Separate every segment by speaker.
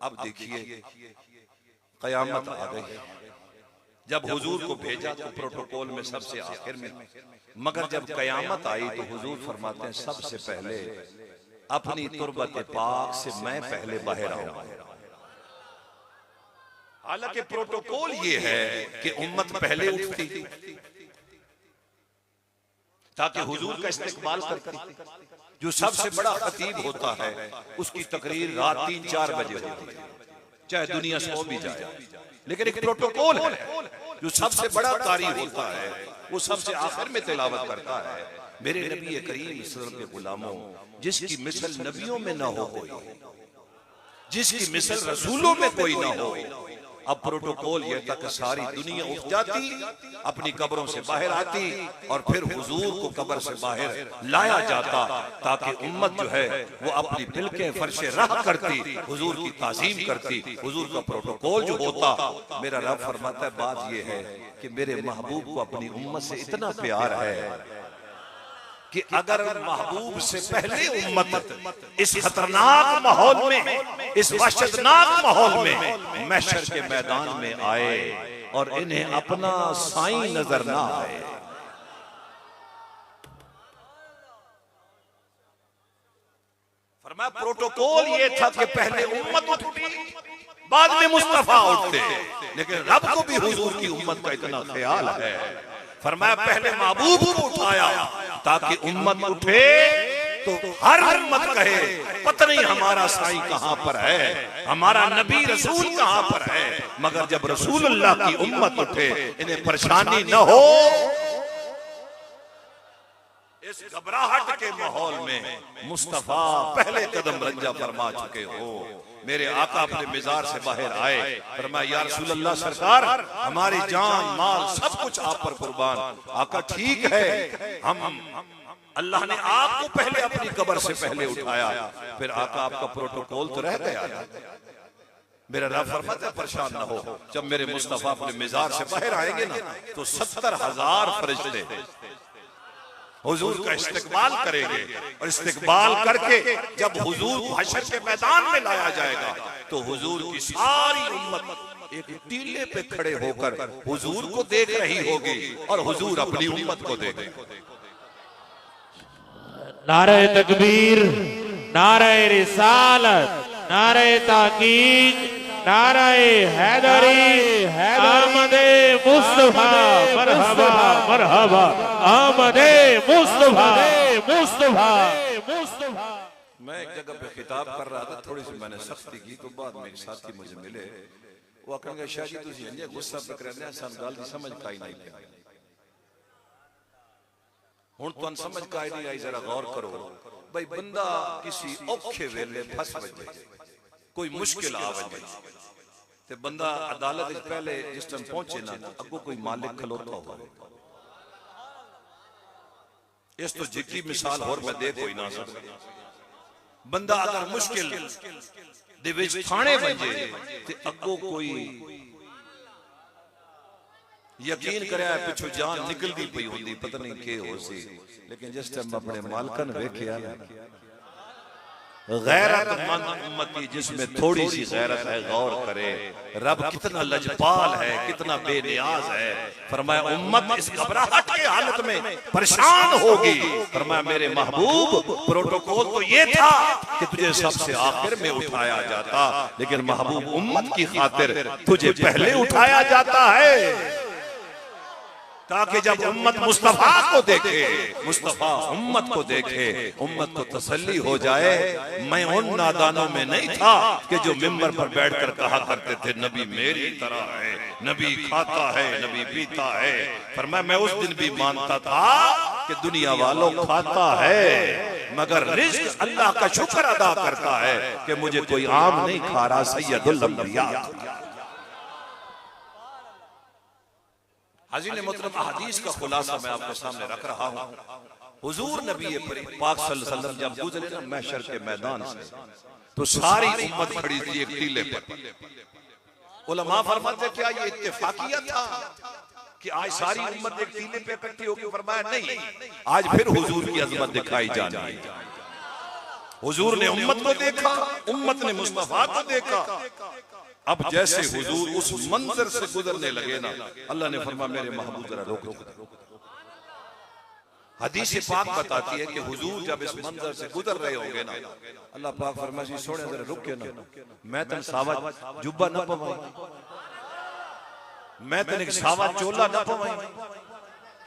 Speaker 1: अब देखिए कयामत आ गई। जब हुजूर को भेजा तो प्रोटोकॉल में सबसे आखिर में, मगर जब कयामत आई तो हुजूर फरमाते हैं सबसे पहले अपनी तुरबत पाक से मैं पहले बाहर आऊंगा। हालांकि प्रोटोकॉल ये है कि उम्मत पहले उठती ताकि हुजूर का इस्तेकबाल करती। जो सबसे बड़ा खतीब होता है उसकी तकरीर रात 3-4 बजे होती है, चाहे दुनिया सो भी जाए, लेकिन एक प्रोटोकॉल है। जो सबसे बड़ा कारी होता है वो सबसे आखिर में तिलावत करता है। मेरे नबी करीम सल्लल्लाहु अलैहि वसल्लम के गुलामों, जिसकी मिसल नबियों में ना हो कोई, जिसकी मिसल रसूलों में कोई ना हो, अब प्रोटोकॉल यह था कि सारी दुनिया उठ जाती, अपनी कब्रों से बाहर आती और फिर हुजूर को कब्र से बाहर लाया जाता ताकि उम्मत जो है वो अपनी बिल्कें फर्शे राह करती, हुजूर की ताज़ीम करती। हुजूर का प्रोटोकॉल जो होता, मेरा रब फरमाता है बात यह है कि मेरे महबूब को अपनी उम्मत से इतना प्यार है कि अगर महबूब से पहले उम्मत इस खतरनाक माहौल में, इस वहशतनाक माहौल में महशर के मैदान में आए और इन्हें अपना साईं नजर ना आए, फरमाया प्रोटोकॉल ये था कि पहले उम्मत उठती, बाद में मुस्तफा उठते। लेकिन रब को भी हुजूर की उम्मत का इतना ख्याल है, फरमाया पहले महबूब को उठाया ताकि उम्मत उठे तो हर उम्मत कहे पता नहीं हमारा साईं कहां पर है, हमारा नबी रसूल कहां पर है। मगर जब रसूलुल्लाह की उम्मत उठे, इन्हें परेशानी न हो। इस घबराहट के माहौल में मुस्तफा पहले कदम रंजा फरमा चुके हो। मेरे आका अपने मिजार से बाहर आए, फरमाया या रसूलल्लाह सरकार, हमारी जान माल सब कुछ आप पर कुर्बान। आका ठीक है, हम अल्लाह ने आपको पहले अपनी कब्र से पहले उठाया, फिर आका आपका प्रोटोकॉल तो रह गया। मेरा रब फरमाता है परेशान ना हो, जब मेरे मुस्तफा अपने मिजार से बाहर आएंगे ना तो 70,000 फरिश्ते हुजूर का इस्तेकबाल करेंगे, और इस्तेकबाल करके जब हुजूर को हशर के मैदान में लाया जाएगा तो हुजूर की सारी उम्मत एक टीले पे खड़े होकर हुजूर को देख रही होगी और हुजूर अपनी उम्मत को देखेंगे।
Speaker 2: नारे तकबीर, नारे रिसालत, नारे ताकीद, नारे हैदरी, आमदे मुस्तफा, मरहबा मरहबा, आमदे मुस्तफा मुस्तफा मुस्तफा।
Speaker 1: मैं एक जगह पे खिताब कर रहा था, थोड़ी सी मैंने सख्ती की तो बाद में एक साथी मुझे मिले, वो आखिर शाह जी तुझे इंजे गुस्सा पे करने सन गल दी समझ का ही नहीं पिया। हुण तुहानू समझ का ही नहीं आई, जरा गौर करो भाई, बंदा किसी औखे वेले फस वजे, कोई मुश्किल आ वजे ते बंदा अदालत पहले जिस टाइम पहुंचे ना अगो कोई मालिक खलोता हो, इस तो जिकी मिसाल और मैं दे कोई ना सकता। बंदा अगर मुश्किल दे विच थाने वजे ते अगो कोई यकीन करया पिछो जान निकलती पई होंदी, पता नहीं के हो सी, लेकिन जिस टाइम अपने मालकन वेख्या ना, गैरतमंद उम्मती जिसमें थोड़ी सी गैरत है, गौर करे रब कितना लजपाल है, कितना बेनियाज है। फरमाया उम्मत इस घबराहट के हालत में परेशान होगी, फरमाया मेरे महबूब प्रोटोकॉल तो ये था कि तुझे सबसे आखिर में उठाया जाता, लेकिन महबूब उम्मत की खातिर तुझे पहले उठाया जाता है ताकि जब उम्मत मुस्तफा को देखे, मुस्तफा उम्मत को देखे, उम्मत को तसल्ली हो जाए। मैं उन नादानों में नहीं था कि जो मिंबर पर बैठकर कहा करते थे नबी मेरी तरह है, नबी खाता है, नबी पीता है। पर मैं उस दिन भी मानता था कि दुनिया वालों खाता है मगर रिज़्क़ अल्लाह का शुक्र अदा करता है कि मुझे कोई आम नहीं खा रहा, सैयदुल अंबिया। हाज़िर मोहतरम, हदीस का खुलासा मैं आपके सामने रख रहा हूं। हुजूर नबी पाक सल्लल्लाहु अलैहि वसल्लम जब गुजरे ना महशर के मैदान से तो सारी उम्मत खड़ी थी एक टीले पर। उलमा फरमाते क्या ये इत्तेफाकिया था कि आज सारी उम्मत एक टीले पे इकट्ठी होकर? फरमाया नहीं, आज फिर हुजूर की अजमत दिखाई जानी है, हुजूर ने उम्मत को देखा, उम्मत ने मुस्तफा को देखा। अब जैसे हुजूर उस मंजर से गुजरने लगे ना, अल्लाह ने फरमाया मेरे महबूब जरा रोक दो। हदीस पाक बताती है कि हुजूर जब इस मंजर से गुजर रहे होंगे ना, अल्लाह पाक फरमाया सोने जरा रुक के ना, मैं तन सावा जुब्बा न पवाई, मैं तन एक सावा चोला न पवाई।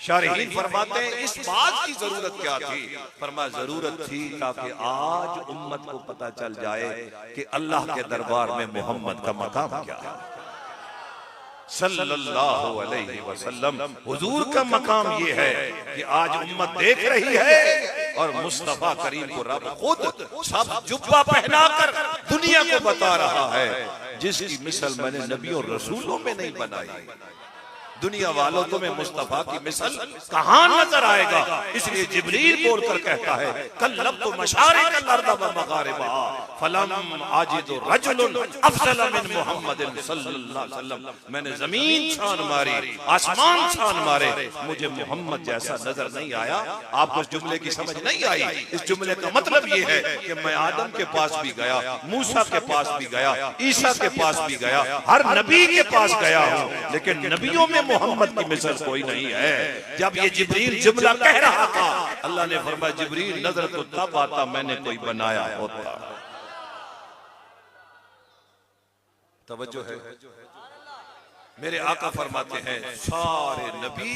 Speaker 1: शारहीन फरमाते हैं इस बात की जरूरत क्या थी? फरमाया जरूरत थी ताकि आज उम्मत को पता चल जाए कि अल्लाह के दरबार में मोहम्मद का मकाम क्या है। सल्लल्लाहु अलैहि वसल्लम हुजूर का मकाम ये है कि आज उम्मत देख रही है और मुस्तफा करीम को रब खुद सब जुब्बा पहनाकर दुनिया को बता रहा है, जिसकी मिसाल मैंने नबियों रसूलों में नहीं बनाई। दुनिया वालों तुम्हें मुस्तफा की मिसाल कहां नजर आएगा? इसलिए जिब्रील बोलकर कहता है कल्लब तो मशारिकल अर्द व मगारिबहा फलम आजिदु रजुलन अफजल मिन मुहम्मदिन सल्लल्लाहु अलैहि वसल्लम। मैंने जमीन छान मारी, आसमान छान मारे, मुझे मोहम्मद जैसा नजर नहीं आया। आपको इस जुमले की समझ नहीं आई? इस जुमले का मतलब ये है कि मैं आदम के पास भी गया, मूसा के पास भी गया, ईसा के पास भी गया, हर नबी के पास गया हूं, लेकिन नबियों में मोहम्मद की मिसाल कोई नहीं है। जब ये जिब्रील जुमला कह रहा था, अल्लाह ने फरमाया जिब्रील नजर तो तब आता मैंने कोई बनाया होता। तवज्जो है? मेरे आका फरमाते हैं सारे नबी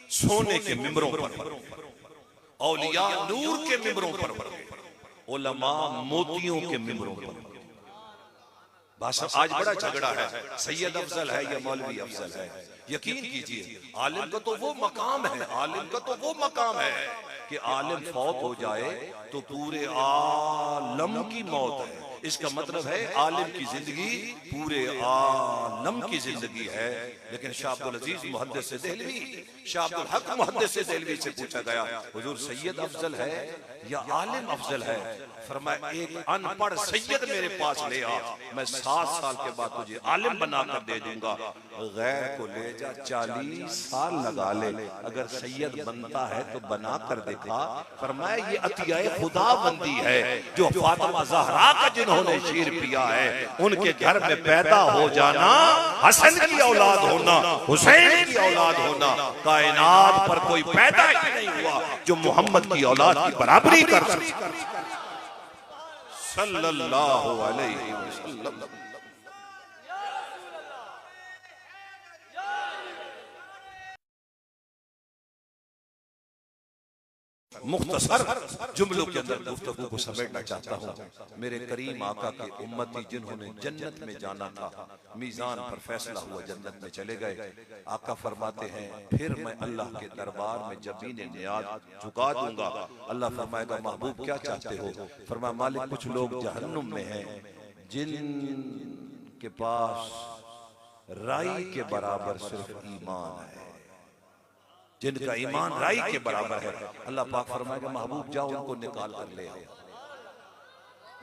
Speaker 1: सोने के मिंबरों पर, औलिया नूर के मिंबरों पर, उलमा मोतियों के मिंबरों पर। बस आज बड़ा झगड़ा है, सैयद अफजल है या मौलवी अफजल है। यकीन कीजिए आलिम का तो वो मकाम है, आलिम का तो वो मकाम है कि आलिम फौत हो जाए तो पूरे आलम की मौत है। इसका मतलब है आलिम की जिंदगी पूरे आलम की जिंदगी है। लेकिन शाह अब्दुल अजीज मुहद्दिस से देहलवी, शाह अब्दुल हक मुहद्दिस से देहलवी से पूछा गया हुजूर सैयद अफजल है या आलिम अफजल है? फरमाया एक अनपढ़ सैयद मेरे पास ले आ, मैं 7 साल के बाद तुझे आलिम बनाकर दे दूंगा। गैर को ले जा 40 साल लगा ले, अगर सैयद बनता है तो बना कर दिखा। फरमाया ये अतियाए खुदाबंदी है जो फातिमा ज़हरा का जिन्होंने शीर पिया है, उनके घर में पैदा हो जाना, हसन की औलाद होना, हुसैन की औलाद होना, कायनात पर कोई पैदा ही नहीं हुआ जो मोहम्मद की औलाद की बराबरी कर सके। सल्लल्लाहु अलैहि वसल्लम। मुख्तसर जुमलों के अंदर गुफ्तगू को समेटना चाहता हूँ। मेरे करीम आका के उम्मती जिन्होंने जन्नत में जाना था, मीजान पर फैसला हुआ जन्नत में चले गए। आका फरमाते हैं फिर मैं अल्लाह के दरबार में जबीन नियाज झुका दूंगा। अल्लाह फरमाएगा महबूब क्या चाहते हो? फरमाया मालिक कुछ लोग जहन्नुम में हैं जिन के पास राई के बराबर सिर्फ ईमान है, जिनका ईमान राई के बराबर है। अल्लाह पाक फरमाएगा महबूब जाओ उनको निकाल कर ले आओ।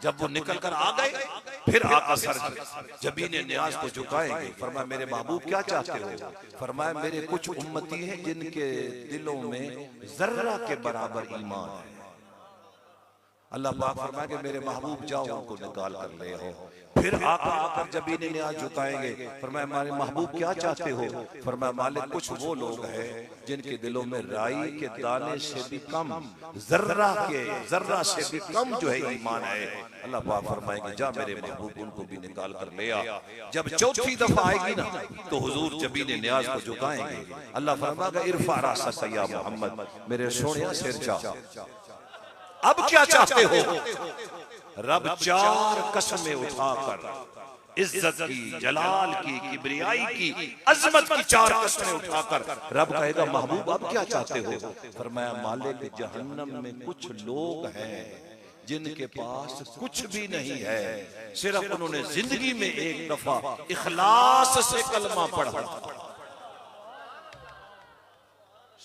Speaker 1: जब वो निकल कर आ गए फिर आका सर जबीन नियाज को झुकाएंगे। फरमाया मेरे महबूब क्या चाहते हो? फरमाया मेरे कुछ उम्मती हैं जिनके दिलों में जर्रा के बराबर ईमान है। अल्लाह पाक फरमाएगा मेरे महबूब जाओ उनको निकाल कर ले आओ। फिर आका आकर जबीन नियाज झुकाएंगे। फरमाया हमारे महबूब क्या चाहते हो? फरमाया मालिक कुछ वो लोग हैं जिनके दिलों में राई के दाने से भी कम, जर्रा से भी कम जो है ईमान है। अल्लाह पाक फरमाएंगे जा मेरे महबूब उनको भी निकाल कर ले आ। जब चौथी दफा आएगी ना तो हुजूर जबीन नियाज को झुकाएंगे। अल्लाह फरमाएगा इरफा रासक या मोहम्मद, मेरे सोनिया सिर जा। अब क्या चाहते हो? रब 4 कसमें उठाकर इज्जत की, जलाल की, किबरियाई की, अजमत की 4 कसमें उठाकर रब कहेगा महबूब अब क्या चाहते हो? फरमाया मालिक जहन्नम में कुछ लोग हैं जिनके पास कुछ भी नहीं है, सिर्फ उन्होंने जिंदगी में एक दफा इखलास से कलमा पढ़ा,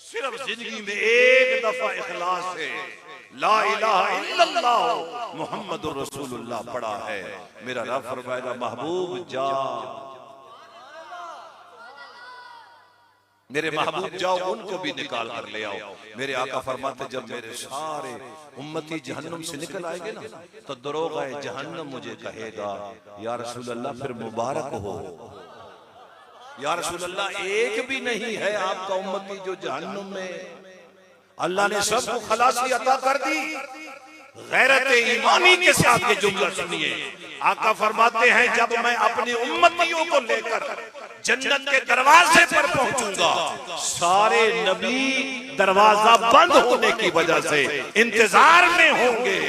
Speaker 1: सिर्फ जिंदगी में एक दफा इखलास से ला इलाहा इल्लल्लाह मुहम्मदुर रसूलुल्लाह पढ़ा है। मेरा रब फरमाएगा महबूब जा मेरे महबूब जाओ उनको भी निकाल कर ले आओ। मेरे आका फरमाते जब मेरे सारे उम्मती जहन्नुम से निकल आएंगे ना तो दरोगा जहन्नम मुझे कहेगा या रसूल अल्लाह फिर मुबारक हो, या रसूल अल्लाह एक भी नहीं है आपका उम्मती जो जहन्नुम में। अल्लाह ने सबको खलासी अता कर दी। गैरत ईमानी के साथ ये जुमला सुनिए, आका फरमाते हैं जब मैं अपनी उम्मतियों को लेकर जन्नत के दरवाजे पर पहुंचूंगा, सारे नबी दरवाजा बंद होने की वजह से इंतजार में होंगे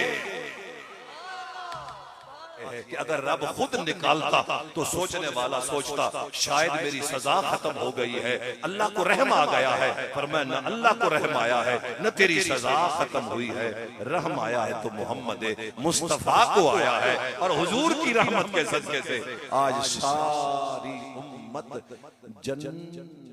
Speaker 1: कि अगर रब खुद निकालता तो सोचने वाला सोचता शायद मेरी सजा खत्म हो गई है, अल्लाह को रहम आ गया है। पर मैं न अल्लाह को रहम आया है न तेरी सजा खत्म हुई है, रहम आया है तो मोहम्मद मुस्तफा को आया है। और हुजूर की रहमत के सदके से आज सारी उम्मत जन्नत